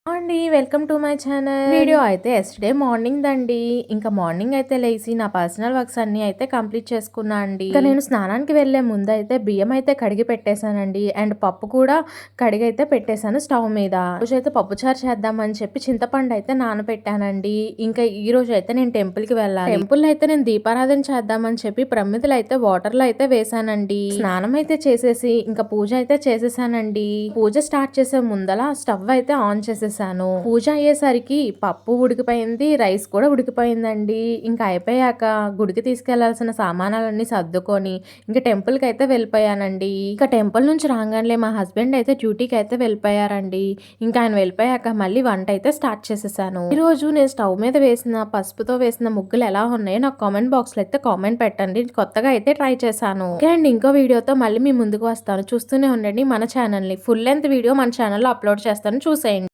అండి. Welcome to my channel. Video అయితే yesterday మార్నింగ్‌దండి. ఇంకా మార్నింగ్ అయితే లేసి నా పర్సనల్ వర్క్స్ అన్నీ అయితే కంప్లీట్ చేసుకున్నా అండి. ఇంకా నేను స్నానానికి వెళ్ళే ముందయితే బియ్యం అయితే కడిగి పెట్టేశానండి. అండ్ పప్పు కూడా కడిగైతే పెట్టేశాను స్టవ్ మీద. రోజైతే పప్పుచారు చేద్దామని చెప్పి చింతపండు అయితే నానబెట్టానండి. ఇంకా ఈ రోజు అయితే నేను టెంపుల్‌కి వెళ్ళాలి. టెంపుల్‌లో అయితే నేను దీపారాధన చేద్దామని చెప్పి ప్రమిదలు అయితే వాటర్‌లో అయితే వేశానండి. స్నానం అయితే చేసేసి ఇంకా పూజ అయితే చేసేసానండి. పూజ స్టార్ట్ చేసే ముందల స్టవ్ అయితే ఆన్ చేసేసాను. పూజ అయ్యేసరికి పప్పు ఉడికిపోయింది, రైస్ కూడా ఉడికిపోయిందండి. ఇంకా అయిపోయాక గుడికి తీసుకెళ్లాల్సిన సామానాలన్నీ సర్దుకొని ఇంకా టెంపుల్ కి అయితే వెళ్ళిపోయానండి. ఇంకా టెంపుల్ నుంచి రాగానే మా హస్బెండ్ అయితే డ్యూటీకి అయితే వెళ్ళిపోయారండి. ఇంకా ఆయన వెళ్ళిపోయాక మళ్ళీ వంట అయితే స్టార్ట్ చేసేసాను. ఈ రోజు నేను స్టవ్ మీద వేసిన పసుపుతో వేసిన ముగ్గులు ఎలా ఉన్నాయో నాకు కామెంట్ బాక్స్ లో అయితే కామెంట్ పెట్టండి. కొత్తగా అయితే ట్రై చేశాను. ఓకే అండి, ఇంకో వీడియోతో మళ్ళీ మీ ముందుకు వస్తాను. చూస్తూనే ఉండండి మన ఛానల్ ని. ఫుల్ లెంత్ వీడియో మన ఛానల్లో అప్లోడ్ చేస్తాను, చూసేయండి.